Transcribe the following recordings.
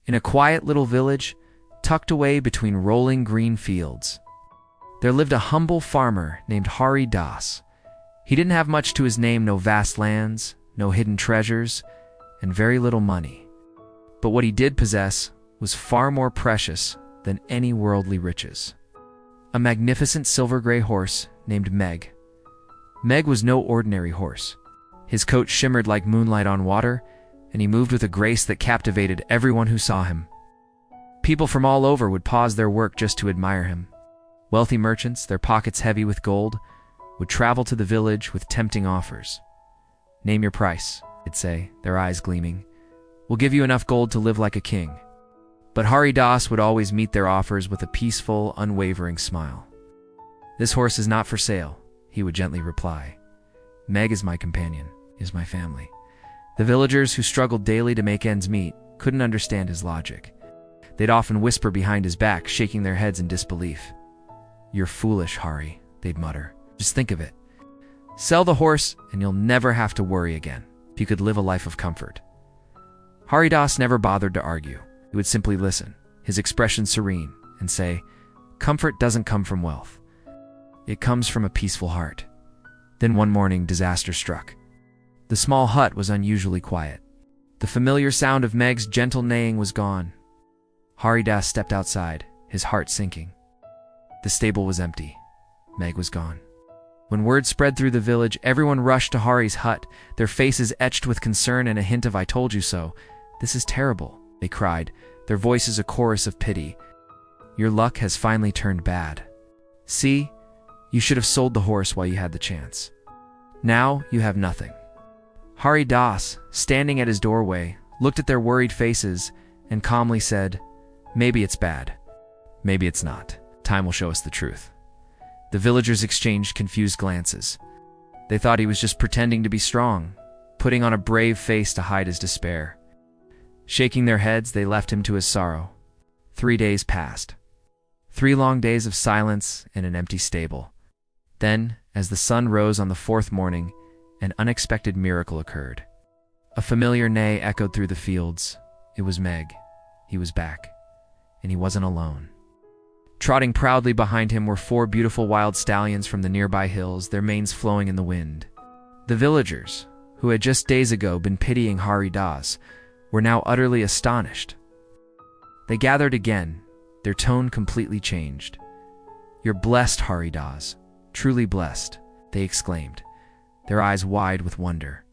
In a quiet little village, tucked away between rolling green fields, there lived a humble farmer named Hari Das. He didn't have much to his name, no vast lands, no hidden treasures, and very little money. But what he did possess was far more precious than any worldly riches. A magnificent silver-gray horse named Megh. Megh was no ordinary horse. His coat shimmered like moonlight on water, and he moved with a grace that captivated everyone who saw him. People from all over would pause their work just to admire him. Wealthy merchants, their pockets heavy with gold, would travel to the village with tempting offers. "Name your price," they'd say, their eyes gleaming. "We'll give you enough gold to live like a king." But Hari Das would always meet their offers with a peaceful, unwavering smile. "This horse is not for sale," he would gently reply. "Megh is my companion, is my family." The villagers who struggled daily to make ends meet couldn't understand his logic. They'd often whisper behind his back, shaking their heads in disbelief. "You're foolish, Hari," they'd mutter. "Just think of it. Sell the horse and you'll never have to worry again. You could live a life of comfort." Hari Das never bothered to argue. He would simply listen, his expression serene, and say, "Comfort doesn't come from wealth. It comes from a peaceful heart." Then one morning, disaster struck. The small hut was unusually quiet. The familiar sound of Megh's gentle neighing was gone. Hari Das stepped outside, his heart sinking. The stable was empty. Megh was gone. When word spread through the village, everyone rushed to Hari's hut, their faces etched with concern and a hint of "I told you so." "This is terrible," they cried, their voices a chorus of pity. "Your luck has finally turned bad. See, you should have sold the horse while you had the chance. Now you have nothing." Hari Das, standing at his doorway, looked at their worried faces and calmly said, "Maybe it's bad. Maybe it's not. Time will show us the truth." The villagers exchanged confused glances. They thought he was just pretending to be strong, putting on a brave face to hide his despair. Shaking their heads, they left him to his sorrow. 3 days passed. 3 long days of silence in an empty stable. Then, as the sun rose on the 4th morning, an unexpected miracle occurred. A familiar neigh echoed through the fields. It was Megh. He was back, and he wasn't alone. Trotting proudly behind him were 4 beautiful wild stallions from the nearby hills, their manes flowing in the wind. The villagers, who had just days ago been pitying Hari Das, were now utterly astonished. They gathered again, their tone completely changed. "You're blessed, Hari Das, truly blessed," they exclaimed, their eyes wide with wonder.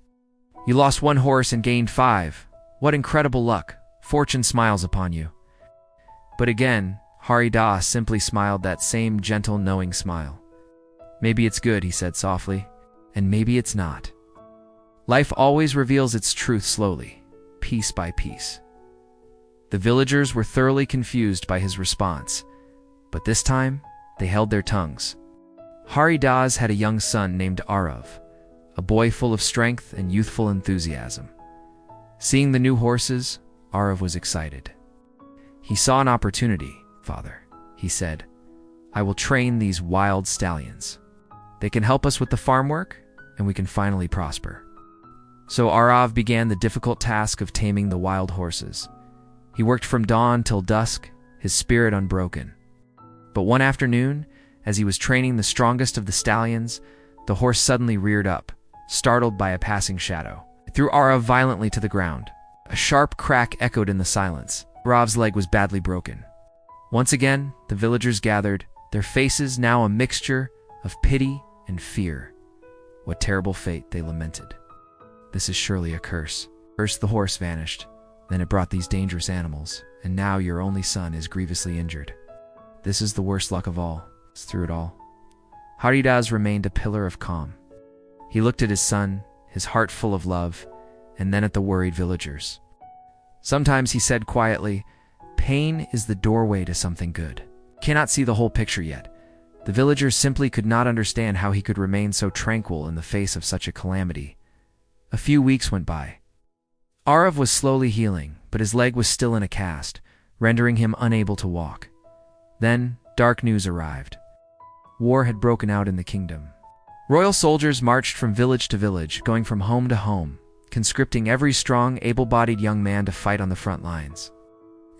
"You lost 1 horse and gained 5. What incredible luck! Fortune smiles upon you." But again, Hari Das simply smiled that same gentle, knowing smile. "Maybe it's good," he said softly, "and maybe it's not. Life always reveals its truth slowly, piece by piece." The villagers were thoroughly confused by his response, but this time they held their tongues. Hari Das had a young son named Arav, a boy full of strength and youthful enthusiasm. Seeing the new horses, Arav was excited. He saw an opportunity. "Father," he said, "I will train these wild stallions. They can help us with the farm work, and we can finally prosper." So Arav began the difficult task of taming the wild horses. He worked from dawn till dusk, his spirit unbroken. But one afternoon, as he was training the strongest of the stallions, the horse suddenly reared up, startled by a passing shadow. It threw Arav violently to the ground. A sharp crack echoed in the silence. Arav's leg was badly broken. Once again, the villagers gathered, their faces now a mixture of pity and fear. What terrible fate, they lamented. "This is surely a curse. First the horse vanished, then it brought these dangerous animals, and now your only son is grievously injured. This is the worst luck of all." Through it all, Hari Das remained a pillar of calm. He looked at his son, his heart full of love, and then at the worried villagers. Sometimes he said quietly, "Pain is the doorway to something good. Cannot see the whole picture yet." The villagers simply could not understand how he could remain so tranquil in the face of such a calamity. A few weeks went by. Arav was slowly healing, but his leg was still in a cast, rendering him unable to walk. Then, dark news arrived. War had broken out in the kingdom. Royal soldiers marched from village to village, going from home to home, conscripting every strong, able-bodied young man to fight on the front lines.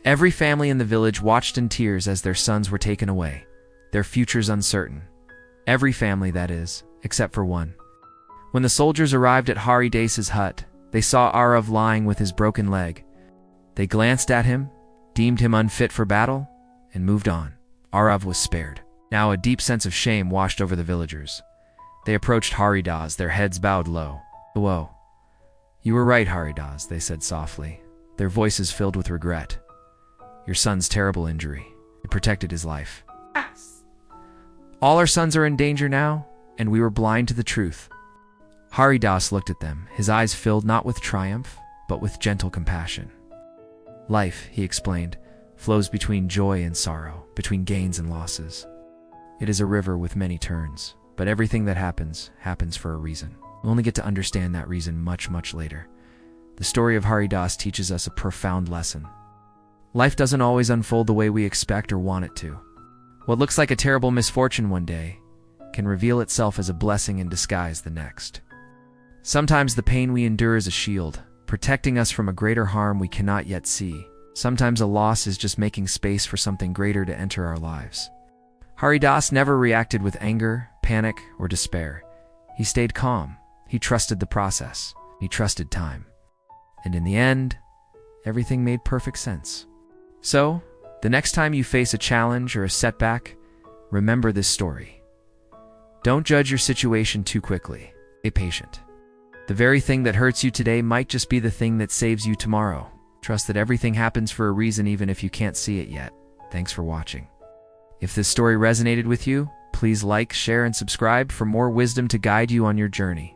Every family in the village watched in tears as their sons were taken away, their futures uncertain. Every family, that is, except for one. When the soldiers arrived at Hari Das's hut, they saw Arav lying with his broken leg. They glanced at him, deemed him unfit for battle, and moved on. Arav was spared. Now a deep sense of shame washed over the villagers. They approached Hari Das, their heads bowed low. "Whoa. You were right, Hari Das," they said softly, their voices filled with regret. "Your son's terrible injury. It protected his life. All our sons are in danger now, and we were blind to the truth." Hari Das looked at them, his eyes filled not with triumph, but with gentle compassion. "Life," he explained, "flows between joy and sorrow, between gains and losses. It is a river with many turns, but everything that happens, happens for a reason. We'll only get to understand that reason much, much later." The story of Hari Das teaches us a profound lesson. Life doesn't always unfold the way we expect or want it to. What looks like a terrible misfortune one day can reveal itself as a blessing in disguise the next. Sometimes the pain we endure is a shield, protecting us from a greater harm we cannot yet see. Sometimes a loss is just making space for something greater to enter our lives. Hari Das never reacted with anger, panic, or despair. He stayed calm. He trusted the process. He trusted time. And in the end, everything made perfect sense. So, the next time you face a challenge or a setback, remember this story. Don't judge your situation too quickly. Be patient. The very thing that hurts you today might just be the thing that saves you tomorrow. Trust that everything happens for a reason even if you can't see it yet. Thanks for watching. If this story resonated with you, please like, share, and subscribe for more wisdom to guide you on your journey.